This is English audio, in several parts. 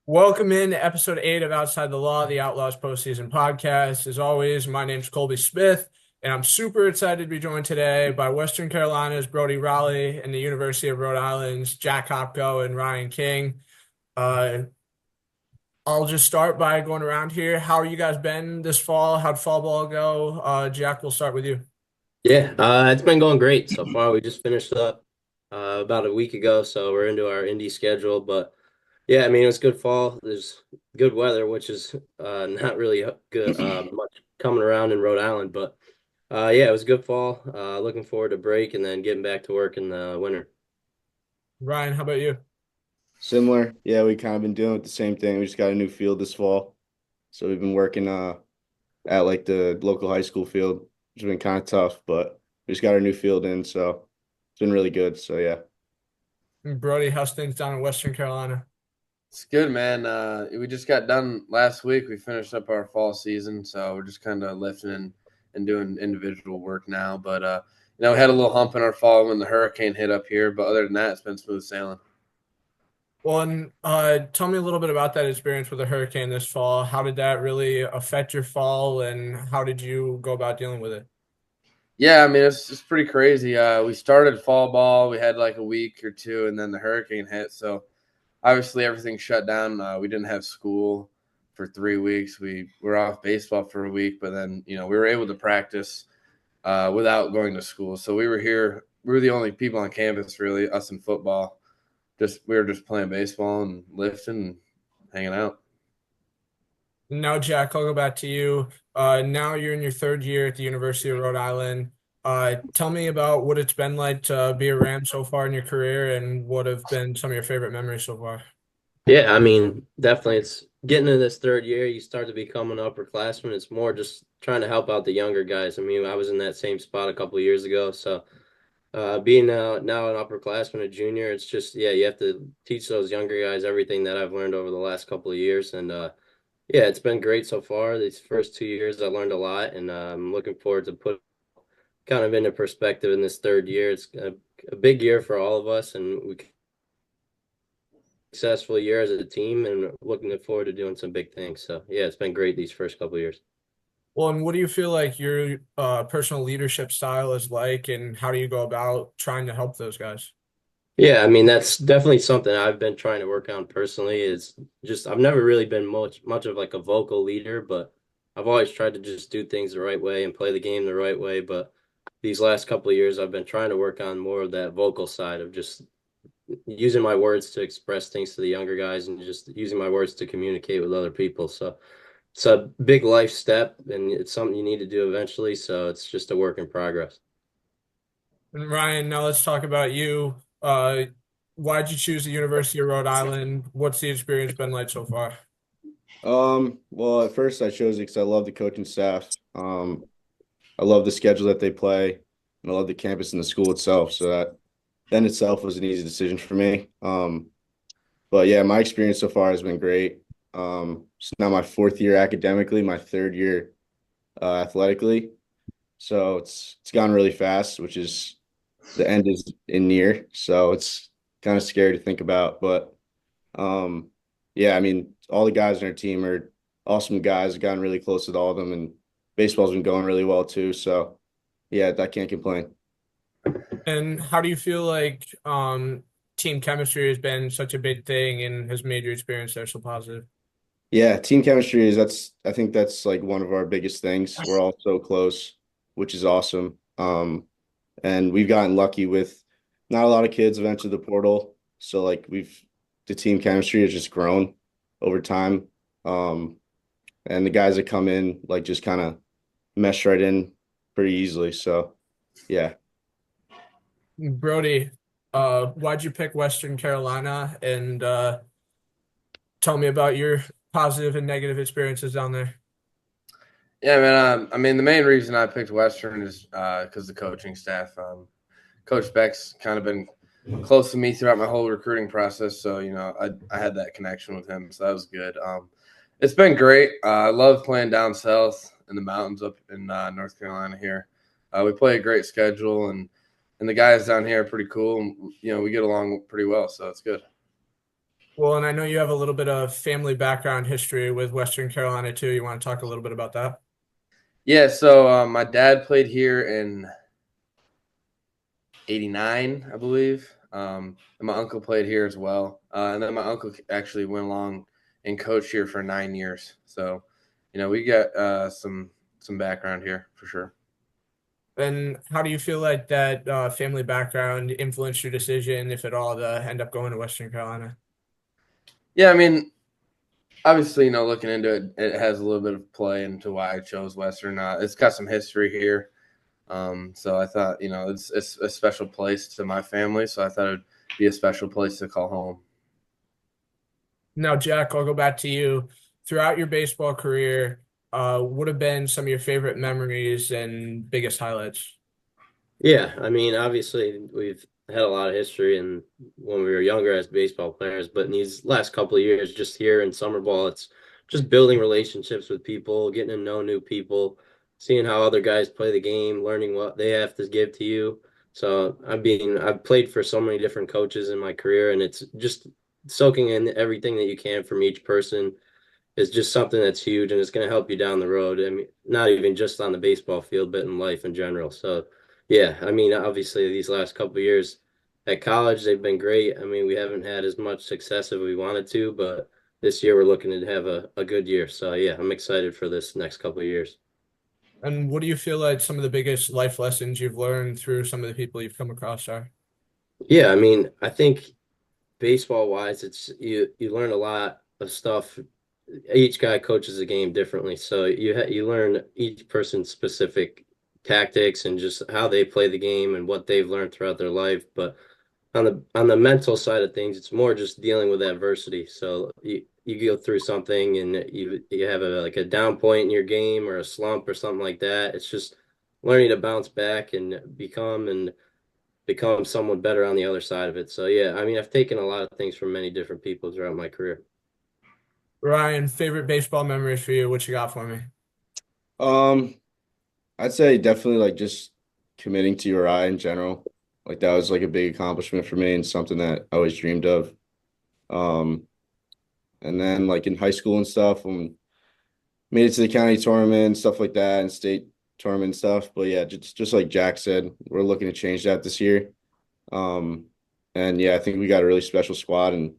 Welcome in to episode 8 of Outside the Law, the Outlaws Postseason podcast. As always, my name's Colby Smith, and I'm super excited to be joined today by Western Carolina's Brody Raleigh and the University of Rhode Island's Jack Hopko and Ryan King. Uh, I'll just start by going around here. How are you guys been this fall? How'd fall ball go? Jack, we'll start with you. Yeah, it's been going great so far. We just finished up about a week ago, so we're into our indie schedule. But yeah, I mean, it's good fall. There's good weather, which is not really good much coming around in Rhode Island. But yeah, it was a good fall. Looking forward to break and then getting back to work in the winter. Ryan, how about you? Similar. Yeah, we kind of been doing the same thing. We just got a new field this fall. So we've been working at like the local high school field, which has been kind of tough, but we just got our new field in, so it's been really good. So yeah. Brody, how's things down in Western Carolina? It's good, man. We just got done last week. We finished up our fall season, so we're just kind of lifting and doing individual work now. But we had a little hump in our fall when the hurricane hit up here. But other than that, it's been smooth sailing. Well, and tell me a little bit about that experience with the hurricane this fall. How did that really affect your fall, and how did you go about dealing with it? Yeah, I mean it's pretty crazy. We started fall ball. We had like a week or two, and then the hurricane hit. So obviously everything shut down. We didn't have school for 3 weeks. We were off baseball for a week, but then we were able to practice without going to school. So we were here. We were the only people on campus, really, us in football. We were just playing baseball and lifting and hanging out. Now, Jack, I'll go back to you. Now you're in your third year at the University of Rhode Island. Tell me about what it's been like to be a Ram so far in your career, and what have been some of your favorite memories so far. Yeah, I mean, definitely it's getting in this third year, you start to become an upperclassman. It's more just trying to help out the younger guys. I mean, I was in that same spot a couple of years ago, so being now an upperclassman, a junior, it's just yeah, you have to teach those younger guys everything that I've learned over the last couple of years, and yeah, it's been great so far. These first 2 years, I learned a lot, and I'm looking forward to put kind of into perspective in this third year. It's a big year for all of us, and we successful year as a team, and looking forward to doing some big things. So yeah, it's been great these first couple of years. Well, and what do you feel like your personal leadership style is like, and how do you go about trying to help those guys? Yeah, I mean that's definitely something I've been trying to work on personally. Is just I've never really been much of like a vocal leader, but I've always tried to just do things the right way and play the game the right way. But these last couple of years, I've been trying to work on more of that vocal side of just using my words to express things to the younger guys and just using my words to communicate with other people. So it's a big life step and it's something you need to do eventually. So it's just a work in progress. And Ryan, now let's talk about you. Why'd you choose the University of Rhode Island? What's the experience been like so far? Well, at first I chose it because I love the coaching staff. I love the schedule that they play, and I love the campus and the school itself. So that then itself was an easy decision for me. But yeah, my experience so far has been great. It's now my fourth year academically, my third year athletically. So it's gone really fast, which is the end is in near. So it's kind of scary to think about. But yeah, I mean, all the guys on our team are awesome guys. I've gotten really close with all of them, and baseball's been going really well too. So yeah, I can't complain. And how do you feel like team chemistry has been such a big thing and has made your experience there so positive? Yeah, team chemistry is I think that's like one of our biggest things. We're all so close, which is awesome. And we've gotten lucky with not a lot of kids have entered the portal. So like the team chemistry has just grown over time. Um, and the guys that come in like just kind of mesh right in pretty easily. So yeah. Brody, why'd you pick Western Carolina? And tell me about your positive and negative experiences down there. Yeah, man. I mean, the main reason I picked Western is because the coaching staff. Coach Beck's kind of been close to me throughout my whole recruiting process, so I had that connection with him, so that was good. It's been great. I love playing down south in the mountains up in North Carolina here. We play a great schedule, and the guys down here are pretty cool. And, we get along pretty well, so it's good. Well, and I know you have a little bit of family background history with Western Carolina too. You want to talk a little bit about that? Yeah, so my dad played here in '89, I believe. And my uncle played here as well. And then my uncle actually went along and coached here for 9 years. So, we got some background here for sure. And how do you feel like that family background influenced your decision, if at all, to end up going to Western Carolina? Yeah, I mean, obviously, looking into it, it has a little bit of play into why I chose Western. It's got some history here. So I thought, it's a special place to my family. So I thought it would be a special place to call home. Now, Jack, I'll go back to you. Throughout your baseball career, would have been some of your favorite memories and biggest highlights? Yeah, I mean, obviously we've had a lot of history and when we were younger as baseball players, but in these last couple of years, just here in summer ball, it's just building relationships with people, getting to know new people, seeing how other guys play the game, learning what they have to give to you. So I've played for so many different coaches in my career, and it's just soaking in everything that you can from each person is just something that's huge and it's going to help you down the road. I mean, not even just on the baseball field, but in life in general. So, yeah, I mean, obviously these last couple of years at college, they've been great. I mean, we haven't had as much success as we wanted to, but this year we're looking to have a good year. So, yeah, I'm excited for this next couple of years. And what do you feel like some of the biggest life lessons you've learned through some of the people you've come across are? Yeah, I mean, I think baseball wise, it's you learn a lot of stuff. Each guy coaches the game differently, so you learn each person's specific tactics and just how they play the game and what they've learned throughout their life. But on the mental side of things, it's more just dealing with adversity. So you go through something and you have a down point in your game or a slump or something like that. It's just learning to bounce back and become someone better on the other side of it. So yeah, I mean, I've taken a lot of things from many different people throughout my career. Ryan, favorite baseball memories for you? What you got for me? Um, I'd say definitely like just committing to URI in general. Like that was like a big accomplishment for me and something that I always dreamed of. Um, and then like in high school and stuff, when made it to the county tournament and stuff like that and state tournament stuff. But yeah, just like Jack said, we're looking to change that this year. Um, and yeah, I think we got a really special squad and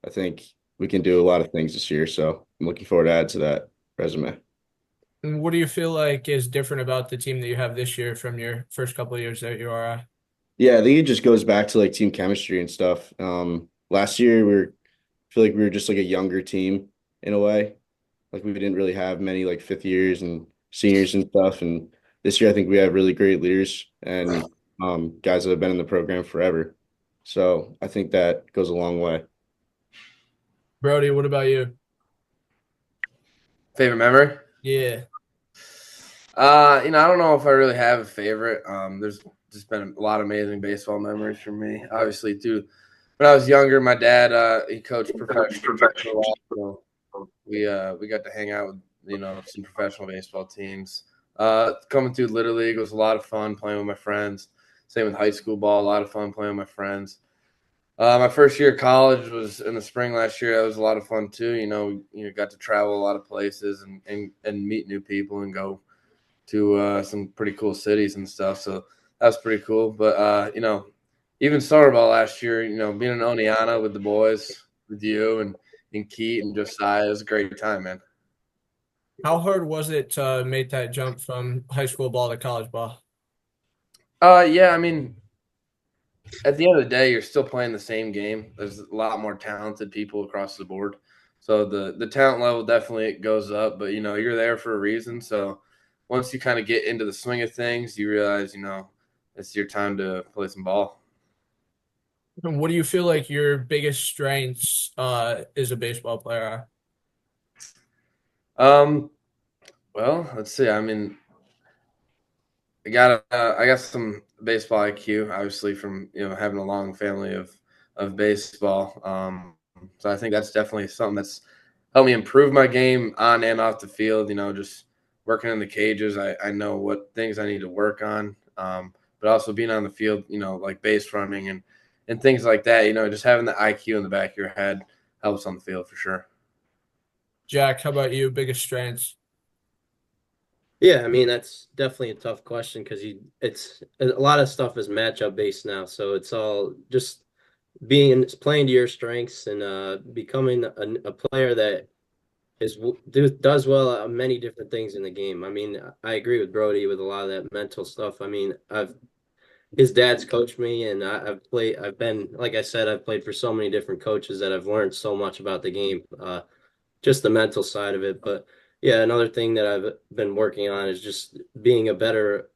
I think we can do a lot of things this year. So I'm looking forward to add to that resume. And what do you feel like is different about the team that you have this year from your first couple of years at URI? Yeah, I think it just goes back to like team chemistry and stuff. Last year feel like we were just like a younger team in a way. Like we didn't really have many like fifth years and seniors and stuff. And this year I think we have really great leaders and guys that have been in the program forever. So I think that goes a long way. Brody, what about you? Favorite memory? Yeah. I don't know if I really have a favorite. There's just been a lot of amazing baseball memories for me. Obviously, too, when I was younger, my dad he coached professional for a while, so we got to hang out with some professional baseball teams. Coming through Little League was a lot of fun playing with my friends. Same with high school ball, a lot of fun playing with my friends. My first year of college was in the spring last year. That was a lot of fun too. Got to travel a lot of places and meet new people and go to some pretty cool cities and stuff. So that was pretty cool. But even summer ball last year, being in Oneonta with the boys, with you and Keith and Josiah, it was a great time, man. How hard was it to make that jump from high school ball to college ball? Yeah, I mean, at the end of the day, you're still playing the same game. There's a lot more talented people across the board. So the talent level definitely goes up, but you're there for a reason. So once you kind of get into the swing of things, you realize, it's your time to play some ball. And what do you feel like your biggest strengths as a baseball player are? Um, well, let's see. I mean, I got some baseball IQ, obviously from having a long family of baseball. So I think that's definitely something that's helped me improve my game on and off the field. Just working in the cages, I know what things I need to work on. But also being on the field, like base running and things like that. Just having the IQ in the back of your head, helps on the field for sure. Jack, how about you? Biggest strengths? Yeah, I mean that's definitely a tough question because it's a lot of stuff is matchup based now, so it's all just being playing to your strengths and becoming a player that does well at many different things in the game. I mean, I agree with Brody with a lot of that mental stuff. I mean, I've his dad's coached me, and I've played. I've been, like I said, I've played for so many different coaches that I've learned so much about the game, just the mental side of it. But yeah, another thing that I've been working on is just being a better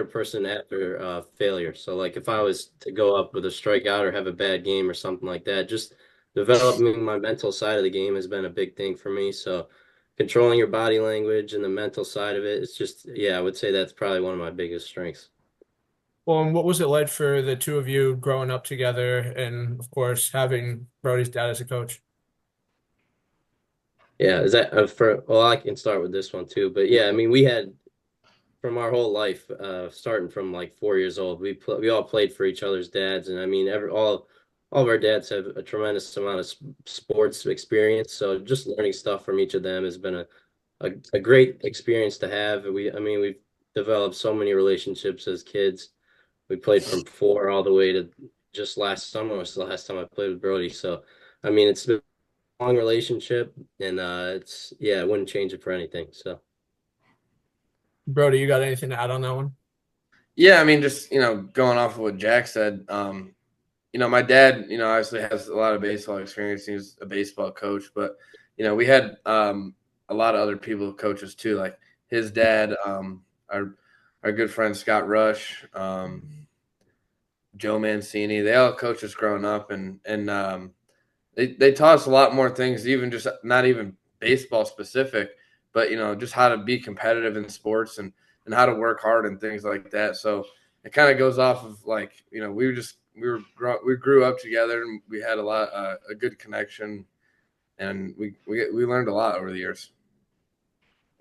person after failure. So, like if I was to go up with a strikeout or have a bad game or something like that, just developing my mental side of the game has been a big thing for me. So, controlling your body language and the mental side of it, it's just, yeah, I would say that's probably one of my biggest strengths. Well, and what was it like for the two of you growing up together and, of course, having Brody's dad as a coach? Yeah, is that well, I can start with this one too, but yeah, I mean, we had from our whole life, starting from like 4 years old, we all played for each other's dads, and I mean, all of our dads have a tremendous amount of sports experience, so just learning stuff from each of them has been a great experience to have. I mean, we've developed so many relationships as kids. We played from four all the way to just last summer was the last time I played with Brody. So, I mean, it's been a long relationship, and it's yeah, I wouldn't change it for anything. So. Brody, you got anything to add on that one? Yeah, I mean, just going off of what Jack said, my dad, obviously has a lot of baseball experience. He was a baseball coach, but we had a lot of other people coaches too, like his dad, our good friend Scott Rush, Joe Mancini. They all coached us growing up, and they taught us a lot more things, even just not even baseball specific, but just how to be competitive in sports and how to work hard and things like that. So it kind of goes off of like we grew up together and we had a good connection, and we learned a lot over the years.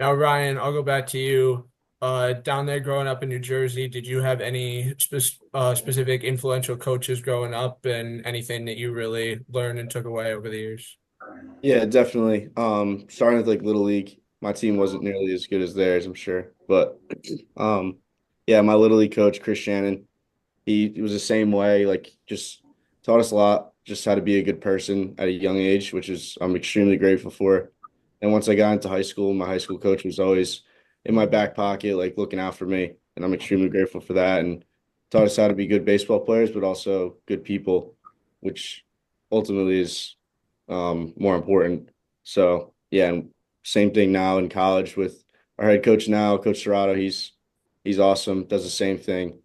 Now, Ryan, I'll go back to you. Down there growing up in New Jersey, did you have any specific influential coaches growing up and anything that you really learned and took away over the years? Yeah, definitely. Starting with like Little League, my team wasn't nearly as good as theirs, I'm sure. But yeah, my Little League coach, Chris Shannon, he was the same way, like just taught us a lot, just how to be a good person at a young age, which is I'm extremely grateful for. And once I got into high school, my high school coach was always in my back pocket, like looking out for me. And I'm extremely grateful for that. And taught us how to be good baseball players, but also good people, which ultimately is more important. So yeah, and same thing now in college with our head coach now, Coach Serrato. He's awesome, does the same thing.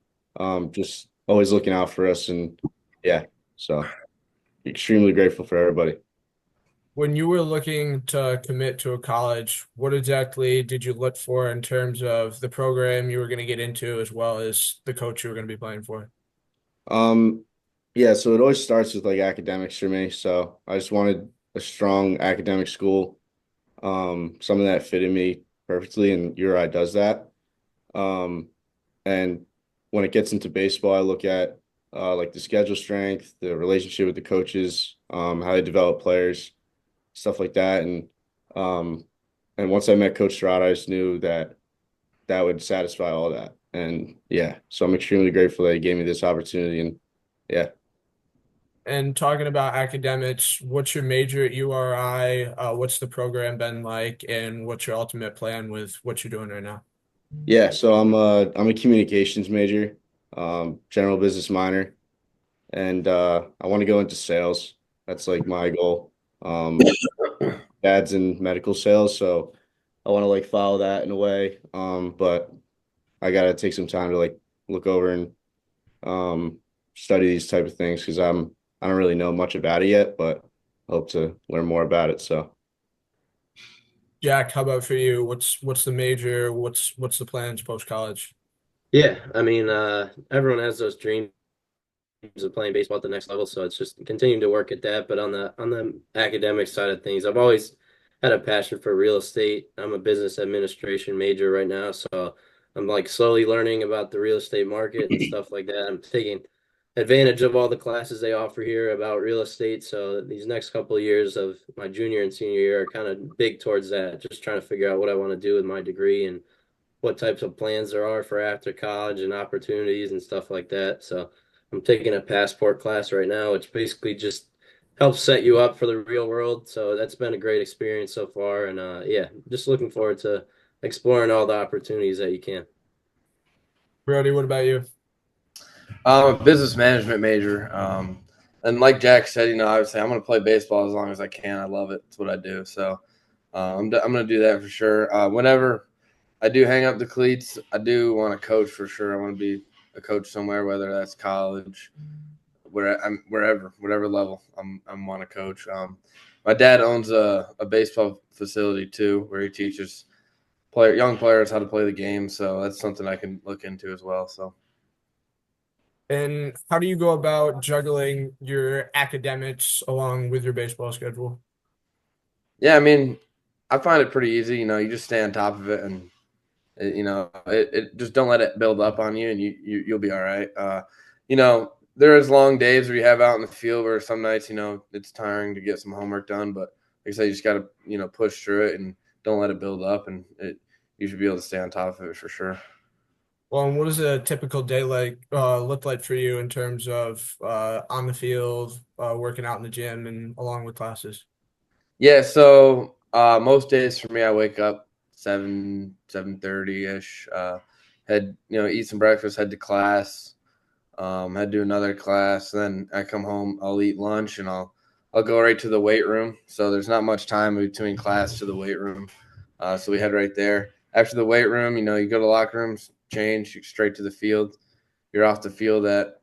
Just always looking out for us, and yeah, so extremely grateful for everybody. When you were looking to commit to a college, what exactly did you look for in terms of the program you were going to get into as well as the coach you were going to be playing for? Um, yeah, so it always starts with like academics for me. So I just wanted a strong academic school, something that fitted me perfectly, and URI does that. Um, and when it gets into baseball, I look at like the schedule strength, the relationship with the coaches, how they develop players, stuff like that. Um, and once I met Coach Rhode, I just knew that that would satisfy all that. And yeah, so I'm extremely grateful that he gave me this opportunity. And yeah. And talking about academics, what's your major at URI? What's the program been like, and what's your ultimate plan with what you're doing right now? Yeah, so I'm a communications major, general business minor, and I want to go into sales. That's like my goal. Dad's in medical sales, so I want to like follow that in a way. But I gotta take some time to like look over and study these type of things because I don't really know much about it yet, but hope to learn more about it. So Jack, how about for you? What's the major? What's the plans post college? Yeah, I mean, everyone has those dreams of playing baseball at the next level, so it's just continuing to work at that. But on the academic side of things, I've always had a passion for real estate. I'm a business administration major right now, so I'm like slowly learning about the real estate market and stuff like that. I'm taking advantage of all the classes they offer here about real estate. So these next couple of years of my junior and senior year are kind of big towards that, just trying to figure out what I want to do with my degree and what types of plans there are for after college and opportunities and stuff like that. So I'm taking a passport class right now, which basically just helps set you up for the real world. So that's been a great experience so far. And yeah, just looking forward to exploring all the opportunities that you can. Brody, what about you? I'm a business management major. And like Jack said, obviously I'm going to play baseball as long as I can. I love it. It's what I do. So I'm going to do that for sure. Whenever I do hang up the cleats, I do want to coach for sure. I want to be a coach somewhere, whether that's college, whatever level I'm want to coach. My dad owns a baseball facility too, where he teaches young players how to play the game. So that's something I can look into as well. So. And how do you go about juggling your academics along with your baseball schedule? Yeah, I mean, I find it pretty easy. You just stay on top of it, and it just don't let it build up on you, and you'll be all right. There is long days where you have out in the field where some nights, it's tiring to get some homework done, but like I said, you just got to push through it and don't let it build up, and you should be able to stay on top of it for sure. Well, and what does a typical day look like for you in terms of on the field, working out in the gym, and along with classes? Yeah, so most days for me, I wake up 7:30 ish. Head eat some breakfast, head to class. Head to another class. Then I come home. I'll eat lunch and I'll go right to the weight room. So there's not much time between class to the weight room. So we head right there. After the weight room, you go to the locker rooms, change, you straight to the field. You're off the field at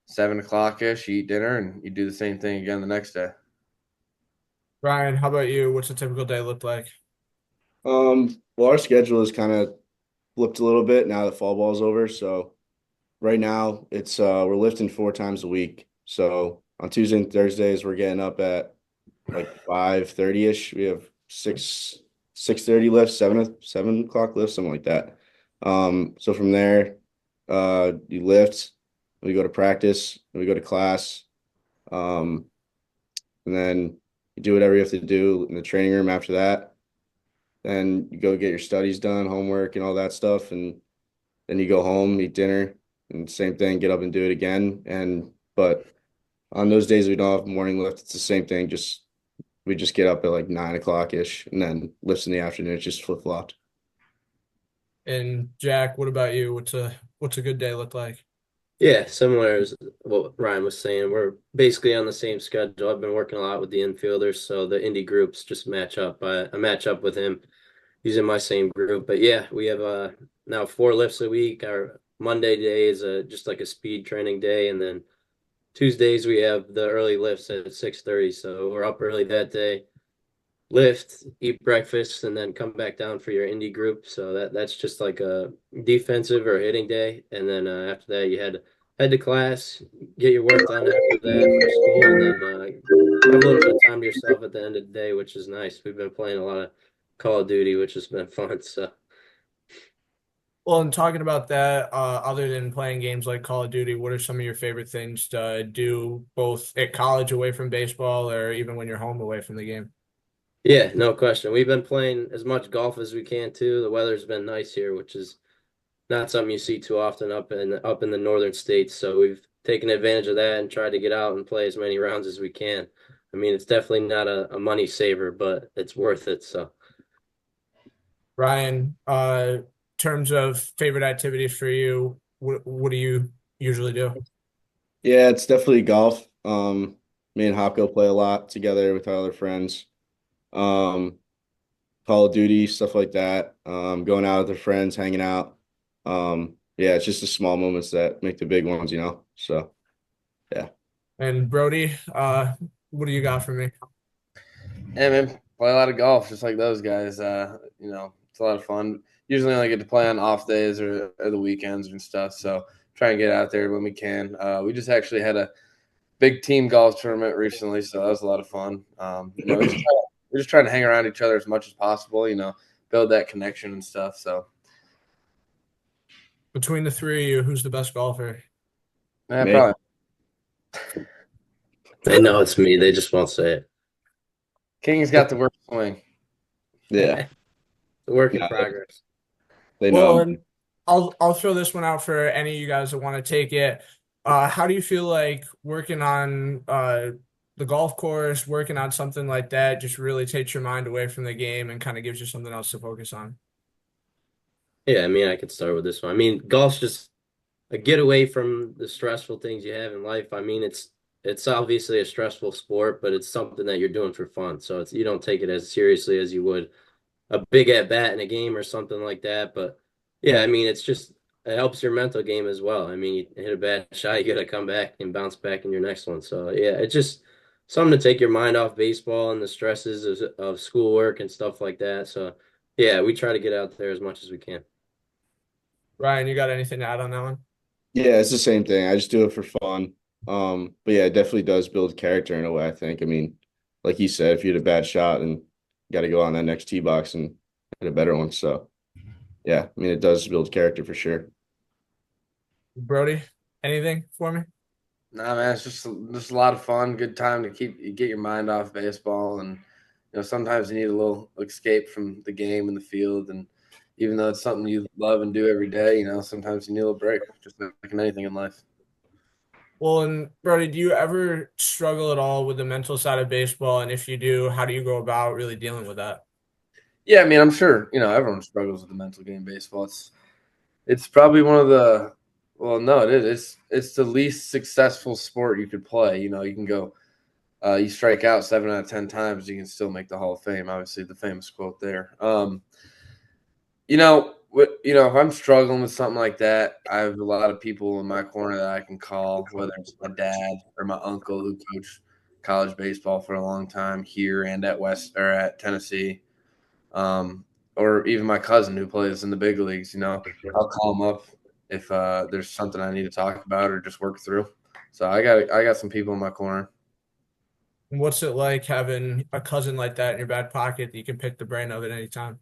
7 o'clock ish. You eat dinner and you do the same thing again the next day. Ryan, how about you? What's a typical day look like? Well, our schedule is kind of flipped a little bit now that fall ball's over. So right now it's we're lifting 4 times a week. So on Tuesday and Thursdays we're getting up at like 5:30 ish. We have 6:30 lifts, 7 o'clock lifts, something like that. So from there, you lift, we go to practice, we go to class, and then you do whatever you have to do in the training room after that. Then you go get your studies done, homework and all that stuff, and then you go home, eat dinner, and same thing, get up and do it again. But on those days we don't have morning lift, it's the same thing. We just get up at like 9 o'clock ish, and then lifts in the afternoon. It's just flip flopped. And Jack, what about you? What's a good day look like? Yeah, similar as what Ryan was saying. We're basically on the same schedule. I've been working a lot with the infielders, so the indie groups just match up. I match up with him. He's in my same group. But yeah, we have now 4 lifts a week. Our Monday day is just like a speed training day, and then Tuesdays we have the early lifts at 6:30. So we're up early that day, lift, eat breakfast, and then come back down for your indie group. So that's just like a defensive or hitting day. And then after that, you head to class, get your work done after that for school, and then have a little bit of time to yourself at the end of the day, which is nice. We've been playing a lot of Call of Duty, which has been fun. So Well, and talking about that, other than playing games like Call of Duty, what are some of your favorite things to do both at college away from baseball or even when you're home away from the game? yeah, no question. We've been playing as much golf as we can too. The weather's been nice here, which is not something you see too often up in the northern states. So we've taken advantage of that and tried to get out and play as many rounds as we can. I mean, it's definitely not a money saver, but it's worth it. So Ryan, terms of favorite activities for you, what do you usually do? Yeah, it's definitely golf. Me and Hopko play a lot together with our other friends. Um, Call of Duty, stuff like that. Going out with our friends, hanging out. Yeah, it's just the small moments that make the big ones. So yeah. And Brody, what do you got for me? Yeah, man, play a lot of golf just like those guys. It's a lot of fun. Usually only get to play on off days or the weekends and stuff. So try and get out there when we can. We just actually had a big team golf tournament recently, so that was a lot of fun. We're just trying to hang around each other as much as possible. Build that connection and stuff. So Between the three of you, who's the best golfer? yeah, Me. probably They know it's me. They just won't say King's got the worst swing. Yeah, it. The work in no, progress. they know. Well, and I'll throw this one out for any of you guys that want to take it. How do you feel like working on the golf course, working on something like that, just really takes your mind away from the game and kind of gives you something else to focus on? Yeah, I mean, I could start with this one. I mean, golf's just a getaway from the stressful things you have in life. I mean, it's obviously a stressful sport, but it's something that you're doing for fun. So it's you don't take it as seriously as you would a big at bat in a game or something like that. But yeah, I mean, it's just it helps your mental game as well. I mean, you hit a bad shot, you got to come back and bounce back in your next one. So yeah, it's just something to take your mind off baseball and the stresses of schoolwork and stuff like that. So yeah, we try to get out there as much as we can. Ryan, you got anything to add on that one? Yeah, it's the same thing. I just do it for fun. But yeah, it definitely does build character in a way, I think. I mean, like you said, if you hit a bad shot and got to go on that next tee box and hit a better one. So yeah, I mean, it does build character for sure. Brody, anything for me? Nah, man, it's just a lot of fun, good time to get your mind off baseball, and sometimes you need a little escape from the game and the field, and even though it's something you love and do every day, sometimes you need a little break, just like in anything in life. Well, and Brody, do you ever struggle at all with the mental side of baseball? And if you do, how do you go about really dealing with that? Yeah, I mean, I'm sure everyone struggles with the mental game baseball. It's probably one of the well, no, it is. It's the least successful sport you could play. You can go. You strike out 7 out of 10 times, you can still make the Hall of Fame. Obviously, the famous quote there. If I'm struggling with something like that, I have a lot of people in my corner that I can call, whether it's my dad or my uncle who coached college baseball for a long time here and at West or at Tennessee, or even my cousin who plays in the big leagues. I'll call him up if there's something I need to talk about or just work through. So I got some people in my corner. What's it like having a cousin like that in your back pocket that you can pick the brain of at any time?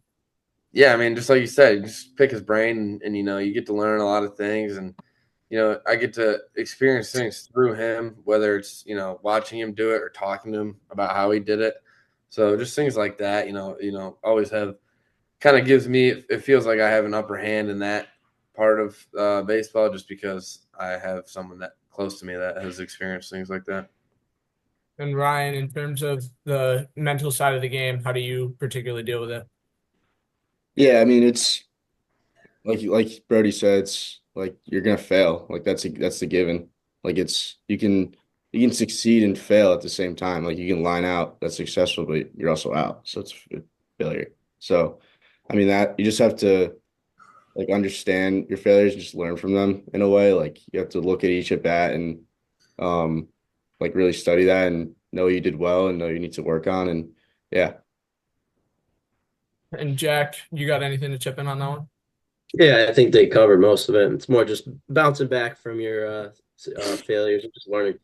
Yeah, I mean, just like you said, you just pick his brain, and you get to learn a lot of things, and I get to experience things through him, whether it's watching him do it or talking to him about how he did it. So just things like that, always have kind of gives me it feels like I have an upper hand in that part of baseball, just because I have someone that close to me that has experienced things like that. And Ryan, in terms of the mental side of the game, how do you particularly deal with it? Yeah, I mean, it's like Brody said, it's like you're gonna fail. Like that's the given. Like you can succeed and fail at the same time. Like you can line out that's successful, but you're also out. So it's a failure. So I mean that you just have to like understand your failures and just learn from them in a way. Like you have to look at each at bat and um like really study that and know you did well and know you need to work on and yeah. And Jack, you got anything to chip in on that one? Yeah, I think they covered most of it. It's more just bouncing back from your failures and just learning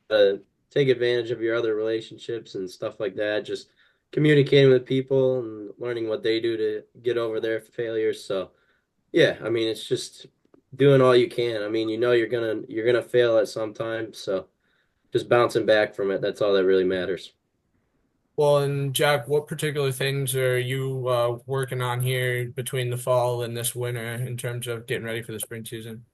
to take advantage of your other relationships and stuff like that. Just communicating with people and learning what they do to get over their failures. So yeah, I mean it's just doing all you can. I mean, you're gonna fail at some time, so just bouncing back from it. That's all that really matters. Well, and Jack, what particular things are you working on here between the fall and this winter in terms of getting ready for the spring season?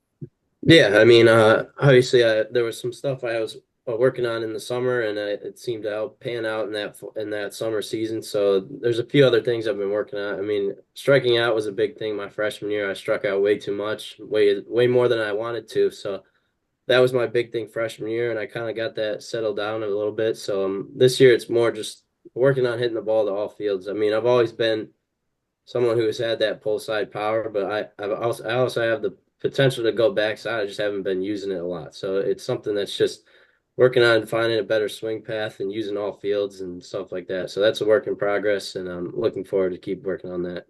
Yeah, I mean, obviously, there was some stuff I was working on in the summer, and it seemed to help pan out in that summer season. So there's a few other things I've been working on. I mean, striking out was a big thing my freshman year. I struck out way too much, way more than I wanted to. So that was my big thing freshman year, and I kind of got that settled down a little bit. So this year it's more just working on hitting the ball to all fields. I mean, I've always been someone who has had that pull side power, but I also have the potential to go backside. I just haven't been using it a lot. So it's something that's just working on finding a better swing path and using all fields and stuff like that. So that's a work in progress, and I'm looking forward to keep working on that.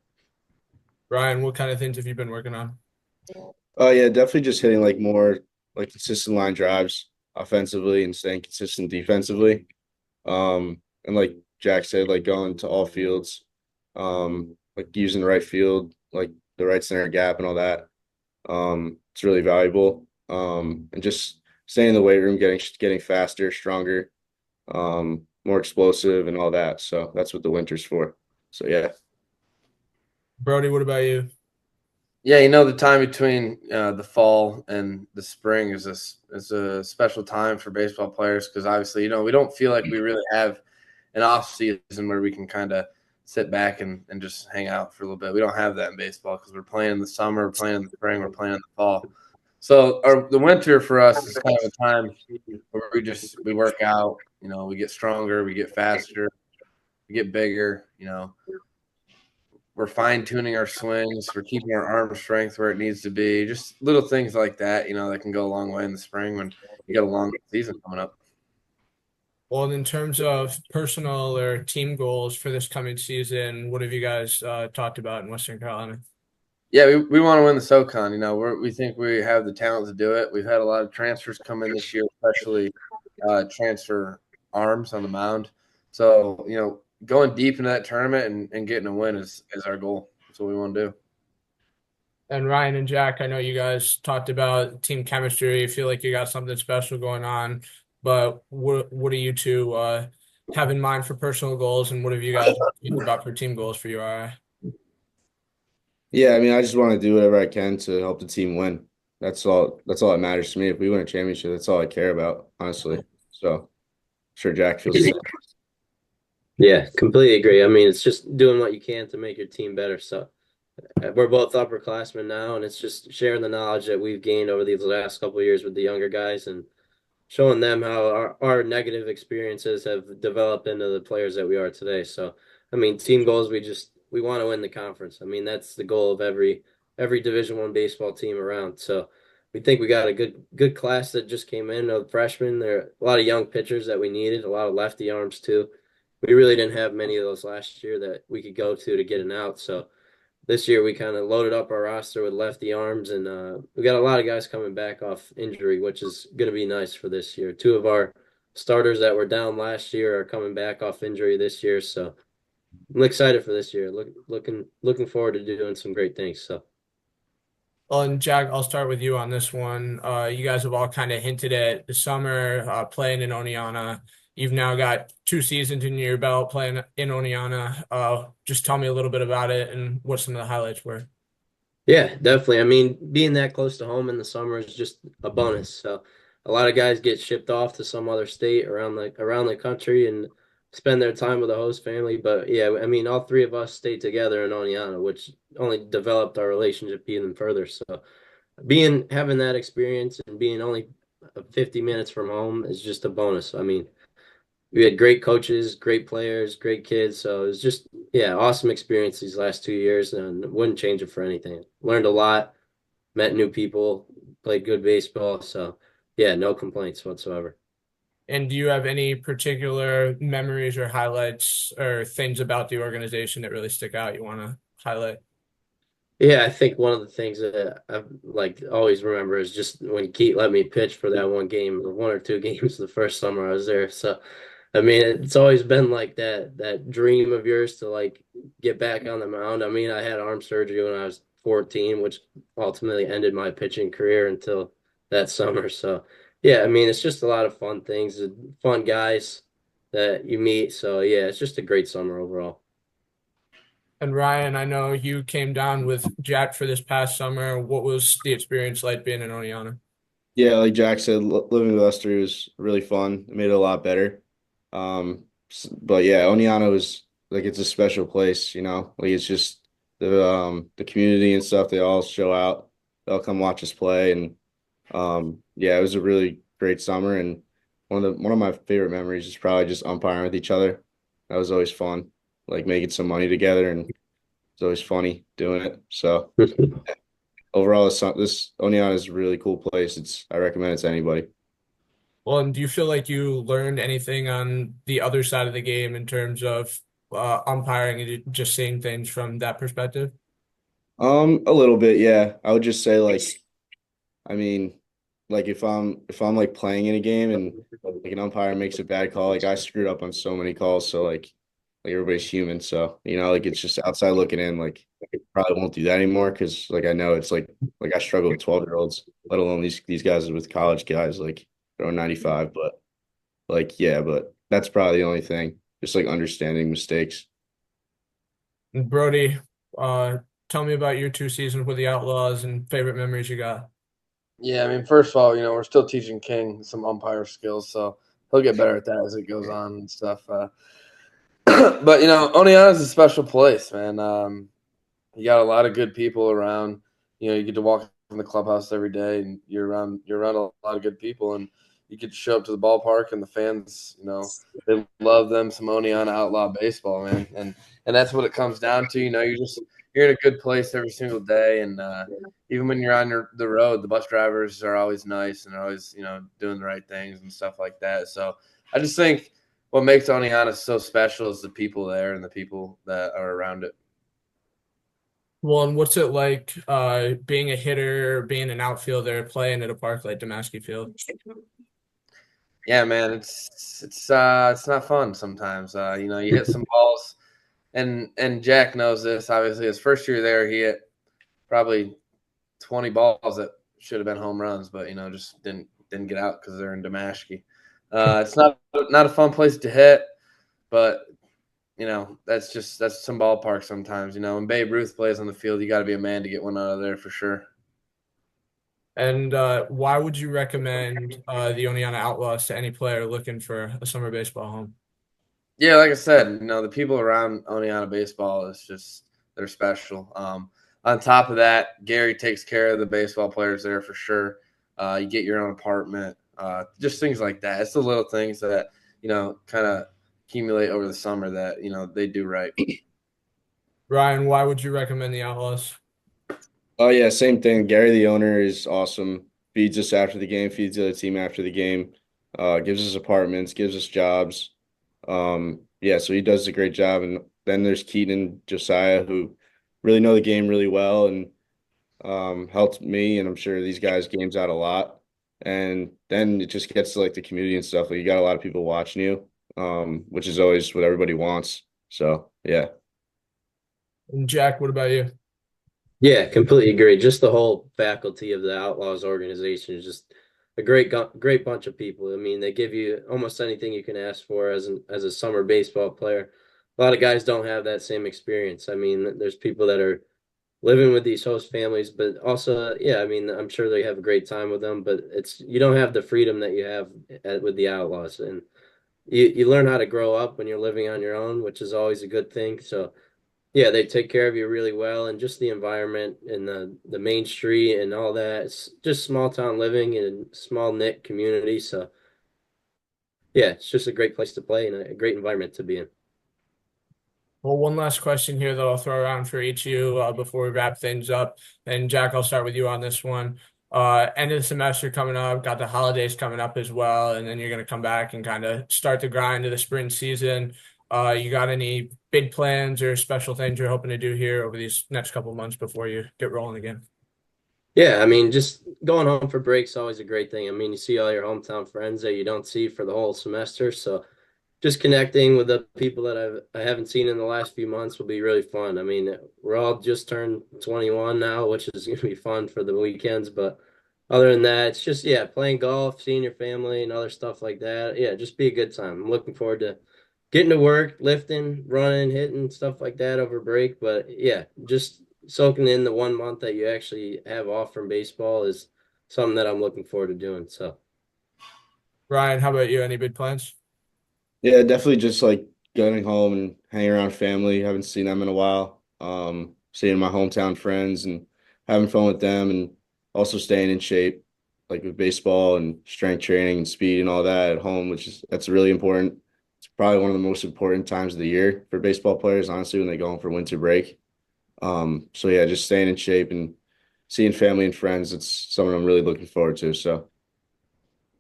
Ryan, what kind of things have you been working on? Oh yeah, definitely just hitting like more like consistent line drives offensively and staying consistent defensively. And like Jack said, like going to all fields, like using the right field, like the right center gap and all that. It's really valuable. And just staying in the weight room, getting faster, stronger, more explosive and all that. So that's what the winter's for. So yeah. Brody, what about you? Yeah, the time between the fall and the spring is a special time for baseball players because obviously, we don't feel like we really have an off season where we can kind of sit back and just hang out for a little bit. We don't have that in baseball because we're playing in the summer, we're playing in the spring, we're playing in the fall. So the winter for us is kind of a time where we work out, we get stronger, we get faster, we get bigger, we're fine tuning our swings, we're keeping our arm strength where it needs to be. Just little things like that, that can go a long way in the spring when you got a long season coming up. Well, in terms of personal or team goals for this coming season, what have you guys talked about in Western Carolina? Yeah, we want to win the SoCon. We think we have the talent to do it. We've had a lot of transfers come in this year, especially transfer arms on the mound. So, going deep into that tournament and getting a win is our goal. That's what we want to do. And Ryan and Jack, I know you guys talked about team chemistry. You feel like you got something special going on, but what do you two have in mind for personal goals, and what have you guys think about for team goals for you? All right. Yeah, I mean, I just want to do whatever I can to help the team win. That's all that matters to me. If we win a championship, that's all I care about, honestly. So I'm sure Jack feels the same. Yeah, completely agree. I mean, it's just doing what you can to make your team better. So we're both upperclassmen now, and it's just sharing the knowledge that we've gained over these last couple of years with the younger guys and showing them how our negative experiences have developed into the players that we are today. So, I mean, team goals, we want to win the conference. I mean, that's the goal of every Division I baseball team around. So we think we got a good class that just came in of freshmen. There are a lot of young pitchers that we needed, a lot of lefty arms too. We really didn't have many of those last year that we could go to get an out. So this year we kind of loaded up our roster with lefty arms, and we got a lot of guys coming back off injury, which is going to be nice for this year. Two of our starters that were down last year are coming back off injury this year, so I'm excited for this year. Looking forward to doing some great things. So. Well, and Jack, I'll start with you on this one. You guys have all kind of hinted at the summer playing in Oneonta. You've now got 2 seasons in your belt playing in Oneonta. Just tell me a little bit about it and what some of the highlights were. Yeah, definitely. I mean, being that close to home in the summer is just a bonus. So a lot of guys get shipped off to some other state around the country and spend their time with the host family. But yeah, I mean, all three of us stayed together in Oneonta, which only developed our relationship even further. So having that experience and being only 50 minutes from home is just a bonus. I mean, we had great coaches, great players, great kids. So it was just, yeah, awesome experience these last 2 years, and wouldn't change it for anything. Learned a lot, met new people, played good baseball. So yeah, no complaints whatsoever. And do you have any particular memories or highlights or things about the organization that really stick out you want to highlight? Yeah, I think one of the things that I always remember is just when Keith let me pitch for that one game, or one or two games the first summer I was there. So I mean, it's always been like that dream of yours to get back on the mound. I mean, I had arm surgery when I was 14, which ultimately ended my pitching career until that summer. So yeah, I mean, it's just a lot of fun things, fun guys that you meet. So yeah, it's just a great summer overall. And Ryan, I know you came down with Jack for this past summer. What was the experience like being in Oneonta? Yeah, like Jack said, living with us three was really fun. It made it a lot better. But yeah, Oneonta was it's a special place, Like it's just the community and stuff. They all show out. They'll come watch us play, and yeah, it was a really great summer. And one of my favorite memories is probably just umpiring with each other. That was always fun, like making some money together, and it's always funny doing it. So overall, this Oneonta is a really cool place. I recommend it to anybody. Well, and do you feel like you learned anything on the other side of the game in terms of umpiring and just seeing things from that perspective? A little bit, yeah. I would just say I mean, if I'm playing in a game and an umpire makes a bad call, I screwed up on so many calls, so everybody's human, so it's just outside looking in, I probably won't do that anymore because I know it's I struggle with 12-year-olds, let alone these guys with college guys, throwing 95, but but that's probably the only thing. Just like understanding mistakes. Brody, uh, tell me about your 2 seasons with the Outlaws and favorite memories you got. Yeah, I mean, first of all, we're still teaching King some umpire skills, so he'll get better at that as it goes on and stuff. But Oneonta is a special place, man. You got a lot of good people around. You get to walk in the clubhouse every day, and you're around a lot of good people, and you get to show up to the ballpark, and the fans, they love them some Oneonta Outlaw baseball, man, and that's what it comes down to. You're in a good place every single day, and even when you're on the road, the bus drivers are always nice and they're always doing the right things and stuff like that. So I just think what makes Oneonta so special is the people there and the people that are around it. Well, and what's it like being a hitter, being an outfielder, playing at a park like Damaski Field? Yeah, man, it's not fun sometimes. You hit some balls, and Jack knows this. Obviously, his first year there, he hit probably 20 balls that should have been home runs, but just didn't get out because they're in Damaski. It's not a fun place to hit, but that's some ballpark sometimes. When Babe Ruth plays on the field, you got to be a man to get one out of there for sure. And why would you recommend the Oneonta Outlaws to any player looking for a summer baseball home? Yeah, like I said, the people around Oneonta baseball is just they're special. On top of that, Gary takes care of the baseball players there for sure. You get your own apartment, just things like that. It's the little things that kind of accumulate over the summer that they do right. Ryan, why would you recommend the Outlaws? Oh yeah, same thing. Gary, the owner, is awesome. Feeds us after the game, feeds the other team after the game, gives us apartments, gives us jobs. Yeah, so he does a great job. And then there's Keaton and Josiah who really know the game really well and helped me, and I'm sure these guys games out a lot. And then it just gets to like the community and stuff. Like you got a lot of people watching you, which is always what everybody wants. So yeah. And Jack, what about you? Yeah, completely agree. Just the whole faculty of the Outlaws organization is just a great bunch of people. I mean, they give you almost anything you can ask for as a summer baseball player. A lot of guys don't have that same experience. I mean, there's people that are living with these host families, but also, yeah, I mean, I'm sure they have a great time with them, but you don't have the freedom that you have with the Outlaws, and you learn how to grow up when you're living on your own, which is always a good thing. So yeah, they take care of you really well, and just the environment and the main street and all that. It's just small town living in a small knit community. So yeah, it's just a great place to play and a great environment to be in. Well, one last question here that I'll throw around for each of you before we wrap things up. And Jack, I'll start with you on this one. End of the semester coming up, got the holidays coming up as well, and then you're going to come back and kind of start the grind of the spring season. You got any big plans or special things you're hoping to do here over these next couple of months before you get rolling again? Yeah, I mean, just going home for break's always a great thing. I mean, you see all your hometown friends that you don't see for the whole semester, so just connecting with the people that I haven't seen in the last few months will be really fun. I mean, we're all just turned 21 now, which is going to be fun for the weekends. But other than that, it's just, yeah, playing golf, seeing your family and other stuff like that. Yeah, just be a good time. I'm looking forward to getting to work, lifting, running, hitting, stuff like that over break. But yeah, just soaking in the 1 month that you actually have off from baseball is something that I'm looking forward to doing. So. Ryan, how about you? Any big plans? Yeah, definitely just like going home and hanging around family. Haven't seen them in a while. Seeing my hometown friends and having fun with them and also staying in shape, like with baseball and strength training and speed and all that at home, that's really important. It's probably one of the most important times of the year for baseball players, honestly, when they go home for winter break. So yeah, just staying in shape and seeing family and friends, it's something I'm really looking forward to. So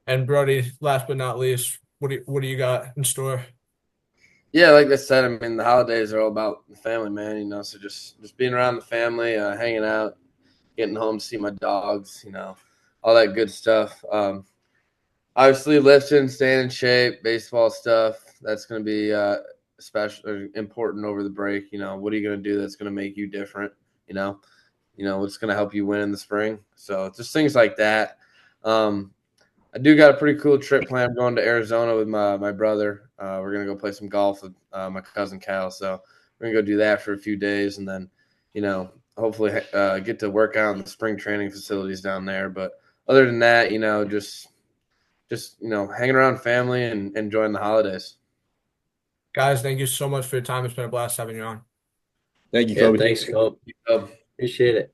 And Brody, last but not least, what do you got in store? Yeah, like I said, I mean the holidays are all about the family, man. So just being around the family, hanging out, getting home to see my dogs, all that good stuff. Obviously, lifting, staying in shape, baseball stuff. That's going to be special or important over the break. What are you going to do that's going to make you different? What's going to help you win in the spring. So just things like that. I do got a pretty cool trip planned. I'm going to Arizona with my brother. We're gonna go play some golf with my cousin Cal. So we're gonna go do that for a few days, and then hopefully get to work out in the spring training facilities down there. But other than that, just hanging around family and enjoying the holidays. Guys, thank you so much for your time. It's been a blast having you on. Thank you, Yeah, Kobe. thanks, Cope. So, Appreciate it.